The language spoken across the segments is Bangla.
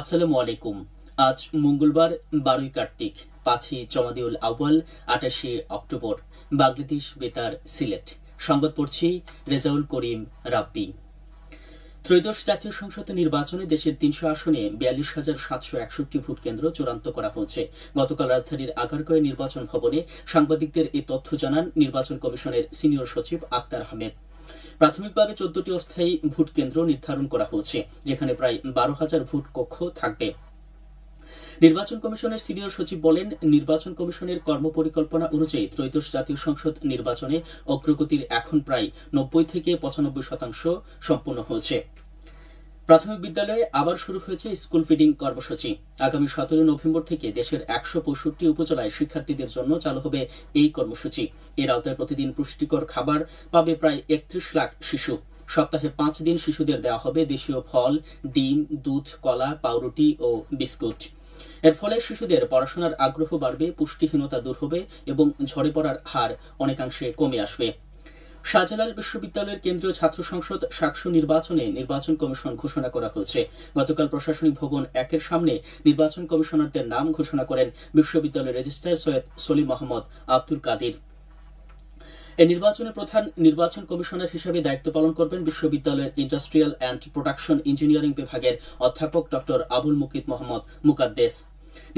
আসসালামু আলাইকুম। আজ মঙ্গলবার 12ই কার্তিক, 5ই জমাদিউল আউয়াল, 28শে অক্টোবর। বাংলাদেশ বেতার, সিলেট। সংবাদ পড়ছি রেজাউল করিম রাব্বি। ত্রয়োদশ জাতীয় সংসদ নির্বাচনে দেশের 300 আসনে 42,761 ভোট কেন্দ্র চূড়ান্ত করা হয়েছে। গতকাল রাজধানীর আগারগাঁওয়ে নির্বাচন ভবনে সাংবাদিকদের এই তথ্য জানান নির্বাচন কমিশনের সিনিয়র সচিব আক্তার আহমেদ। প্রাথমিকভাবে 14টি অস্থায়ী ভোট কেন্দ্র নির্ধারণ করা হয়েছে, যেখানে প্রায় 12,000 ভোট কক্ষ থাকবে। নির্বাচন কমিশনের সিনিয়র সচিব বলেন, নির্বাচন কমিশনের কর্মপরিকল্পনা অনুযায়ী ত্রয়োদশ জাতীয় সংসদ নির্বাচনে অগ্রগতির এখন প্রায় 90 থেকে 95% সম্পন্ন হয়েছে। প্রাথমিক বিদ্যালয়ে আবার শুরু হয়েছে স্কুল ফিডিং কর্মসূচি। আগামী 17 নভেম্বর থেকে দেশের 165 উপজেলায় শিক্ষার্থীদের জন্য চালু হবে এই কর্মসূচি। এর আওতায় প্রতিদিন পুষ্টিকর খাবার পাবে প্রায় 31 লাখ শিশু। সপ্তাহে 5 দিন শিশুদের দেওয়া হবে দেশীয় ফল, ডিম, দুধ, কলা, পাউরুটি ও বিস্কুট। এর ফলে শিশুদের পড়াশোনার আগ্রহ বাড়বে, পুষ্টিহীনতা দূর হবে এবং ঝরে পড়ার হার অনেকাংশে কমে আসবে। শাহজালাল বিশ্ববিদ্যালয়ের কেন্দ্রীয় ছাত্র সংসদ শাকসু নির্বাচনে নির্বাচন কমিশন ঘোষণা করা হয়েছে। গতকাল প্রশাসনিক ভবন 1-এর সামনে নির্বাচন কমিশনারদের নাম ঘোষণা করেন বিশ্ববিদ্যালয়ের রেজিস্ট্রার সৈয়দ সলিম মোহাম্মদ আব্দুল কাদির। এই নির্বাচনে প্রধান নির্বাচন কমিশনার হিসেবে দায়িত্ব পালন করবেন বিশ্ববিদ্যালয়ের ইন্ডাস্ট্রিয়াল অ্যান্ড প্রোডাকশন ইঞ্জিনিয়ারিং বিভাগের অধ্যাপক ডক্টর আবুল মুকিত মোহাম্মদ মুকাদ্দেস।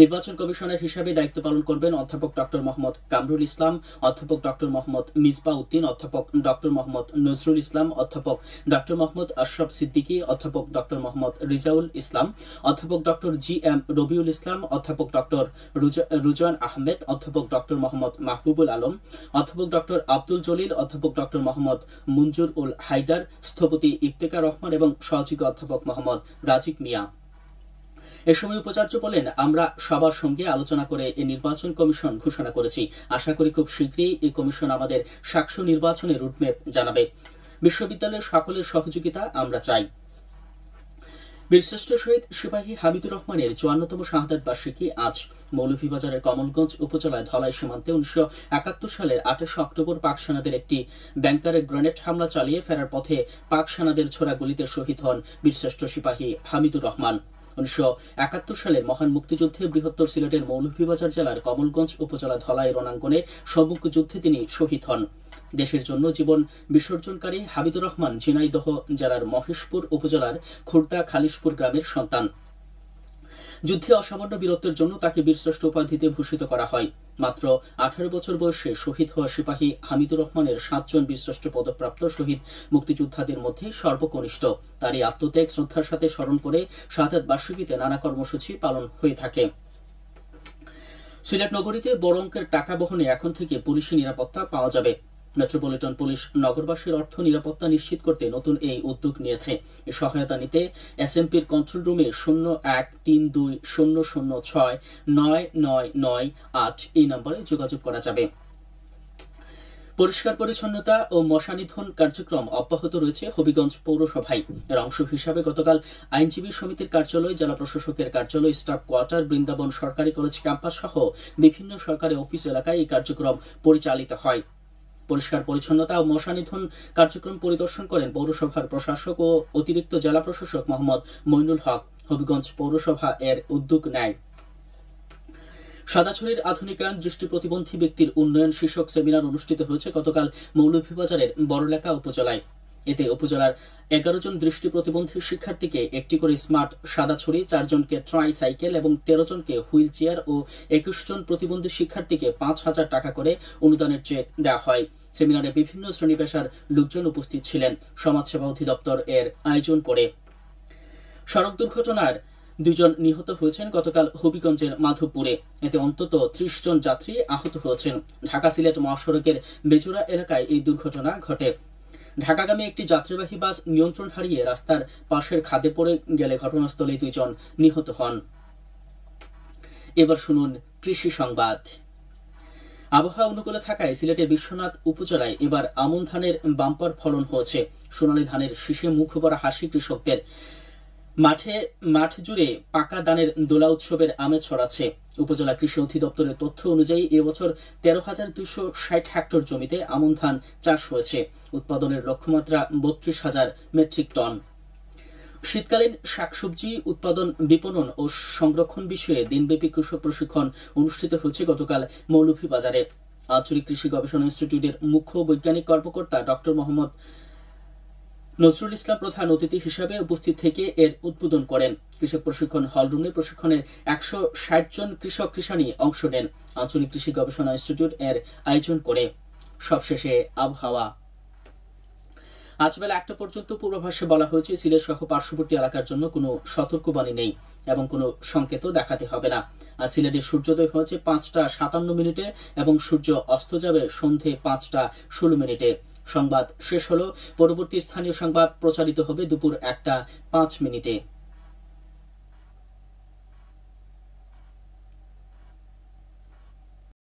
নির্বাচন কমিশনার হিসেবে দায়িত্ব পালন করবেন অধ্যাপক ডক্টর মোহাম্মদ কামরুল ইসলাম, অধ্যাপক ডক্টর মোহাম্মদ মিসবা উদ্দিন, অধ্যাপক ডক্টর মোহাম্মদ নজরুল ইসলাম, অধ্যাপক ডক্টর মোহাম্মদ আশরাফ সিদ্দিকী, অধ্যাপক ডক্টর মোহাম্মদ রিজাউল ইসলাম, অধ্যাপক ডক্টর জি.এম. রবিউল ইসলাম, অধ্যাপক ডক্টর রুজওয়ান আহমেদ, অধ্যাপক ডক্টর মোহাম্মদ মাহবুবুল আলম, অধ্যাপক ডক্টর আব্দুল জলিল, অধ্যাপক ডক্টর মোহাম্মদ মঞ্জুর উল হায়দার, স্থপতি ইফতেখার রহমান এবং সহযোগী অধ্যাপক মোহাম্মদ রাজিক মিয়া। এ সময় উপাচার্য বলেন, আমরা সবার সঙ্গে আলোচনা করে এই নির্বাচন কমিশন ঘোষণা করেছি। আশা করি খুব শীঘ্রই এই কমিশন আমাদের শাকসু নির্বাচনের রুটম্যাপ জানাবে। বিশ্ববিদ্যালয়ের সকলের সহযোগিতা আমরা চাই। বীরশ্রেষ্ঠ শহীদ সিপাহী হামিদুর রহমানের 54তম শাহাদাত বার্ষিকী আজ। মৌলভীবাজারের কমলগঞ্জ উপজেলায় ধলাই সীমান্তে 1971 সালের 28 অক্টোবর পাক সেনাদের একটি ব্যাংকারে গ্রেনেড হামলা চালিয়ে ফেরার পথে পাক সেনাদের ছোড়া গুলিতে শহীদ হন বীরশ্রেষ্ঠ সিপাহী হামিদুর রহমান। 1971 সালের মহান মুক্তিযুদ্ধে বৃহত্তর সিলেটের মৌলভীবাজার জেলার কমলগঞ্জ উপজেলা ধলাই রণাঙ্গনে সম্মুখ যুদ্ধে তিনি শহীদ হন। দেশের জন্য জীবন বিসর্জনকারী হামিদুর রহমান ঝিনাইদহ জেলার মহেশপুর উপজেলার খুর্দা খালিশপুর গ্রামের সন্তান। যুদ্ধে অসামান্য বীরত্বের জন্য তাকে বীরশ্রেষ্ঠ উপাধিতে ভূষিত করা হয়। মাত্র 18 বছর বয়সে শহীদ হওয়া সিপাহী হামিদুর রহমানের 7 জন বীরশ্রেষ্ঠ পদকপ্রাপ্ত শহীদ মুক্তিযোদ্ধাদের মধ্যে সর্বকনিষ্ঠ। তারই আত্মত্যাগ শ্রদ্ধার সাথে স্মরণ করে শাহাদাত বার্ষিকীতে নানা কর্মসূচি পালন হয়ে থাকে। সিলেট নগরীতে বড় অঙ্কের টাকা বহনে এখন থেকে পুলিশি নিরাপত্তা পাওয়া যাবে। মেট্রোপলিটন পুলিশ নগরবাসীর অর্থ নিরাপত্তা নিশ্চিত করতে নতুন এই উদ্যোগ নিয়েছে। এ সহায়তা নিতে এসএমপির কন্ট্রোল রুমে 013200699998 এই নম্বরে যোগাযোগ করা যাবে। পরিষ্কার পরিচ্ছন্নতা ও মশা নিধন কার্যক্রম অব্যাহত রয়েছে হবিগঞ্জ পৌরসভায়। এর অংশ হিসাবে গতকাল আইনজীবী সমিতির কার্যালয়, জেলা প্রশাসকের কার্যালয়, স্টাফ কোয়ার্টার, বৃন্দাবন সরকারি কলেজ ক্যাম্পাস সহ বিভিন্ন সরকারি অফিস এলাকায় এই কার্যক্রম পরিচালিত হয়। পরিষ্কার পরিচ্ছন্নতা ও মশা নিধন কার্যক্রম পরিদর্শন করেন পৌরসভার প্রশাসক ও অতিরিক্ত জেলা প্রশাসক মোহাম্মদ মইনুল হক। হবিগঞ্জ পৌরসভা এর উদ্যোগ নেয়। সাদাছড়ির আধুনিকায়ন দৃষ্টি প্রতিবন্ধী ব্যক্তির উন্নয়ন শীর্ষক সেমিনার অনুষ্ঠিত হয়েছে গতকাল মৌলভীবাজারের বড়লেখা উপজেলায়। এতে উপজেলার 11 জন দৃষ্টি প্রতিবন্ধী শিক্ষার্থীকে একটি করে স্মার্ট সাদাছড়ি, 4 জনকে ট্রাই সাইকেল এবং 13 জনকে হুইল চেয়ার ও 21 জন প্রতিবন্ধী শিক্ষার্থীকে 5,000 টাকা করে অনুদানের চেক দেওয়া হয়। সেমিনারে বিভিন্ন শ্রেণী পেশার লোকজন উপস্থিত ছিলেন। সমাজসেবা অধিদপ্তর এর আয়োজন করে। সড়ক দুর্ঘটনার 2 জন নিহত হয়েছেন গতকাল হবিগঞ্জের মাধবপুরে। এতে অন্তত 30 জন যাত্রী আহত হয়েছেন। ঢাকা সিলেট মহাসড়কের বেজুরা এলাকায় এই দুর্ঘটনা ঘটে। ঢাকাগামী একটি যাত্রীবাহী বাস নিয়ন্ত্রণ হারিয়ে রাস্তার পাশের খাদে পড়ে গেলে ঘটনাস্থলে 2 জন নিহত হন। এবার শুনুন কৃষি সংবাদ। আবহাওয়া অনুকূলে থাকায় সিলেটের বিশ্বনাথ উপজেলায় এবার আমন ধানের বাম্পার ফলন হয়েছে। সোনালী ধানের শীষে মুখ ভরা হাসি কৃষকদের। মাঠ জুড়ে পাকা ধানের দোলা উৎসবের আমেজ ছড়াচ্ছে। উপজেলা কৃষি অধিদপ্তরের তথ্য অনুযায়ী এবছর 13,260 হেক্টর জমিতে আমন ধান চাষ হয়েছে। উৎপাদনের লক্ষ্যমাত্রা 32,000 মেট্রিক টন। শীতকালীন শাকসবজি উৎপাদন, বিপণন ও সংরক্ষণ বিষয়ে দিনব্যাপী কৃষক প্রশিক্ষণ অনুষ্ঠিত হয়েছে গতকাল মৌলভীবাজারে। আঞ্চলিক কৃষি গবেষণা ইনস্টিটিউটের মুখ্য বৈজ্ঞানিক কর্মকর্তা ডক্টর মোহাম্মদ নজরুল ইসলাম প্রধান অতিথি হিসাবে উপস্থিত থেকে এর উদ্বোধন করেন। কৃষক প্রশিক্ষণ হলরুমে প্রশিক্ষণের 160 জন কৃষক কৃষানি অংশ নেন। আঞ্চলিক কৃষি গবেষণা ইনস্টিটিউট এর আয়োজন করে। সবশেষে আবহাওয়া। আজ বেলা 1টা পর্যন্ত পূর্বাভাসে বলা হয়েছে সিলেট সহ পার্শ্ববর্তী এলাকার জন্য কোনো সতর্কবাণী নেই এবং কোনো সংকেতও দেখাতে হবে না। আর সিলেটে সূর্যোদয় হয়েছে 5টা 57 মিনিটে এবং সূর্য অস্ত যাবে সন্ধে 5টা 16 মিনিটে। সংবাদ শেষ হলো। পরবর্তী স্থানীয় সংবাদ প্রচারিত হবে দুপুর 1টা 5 মিনিটে।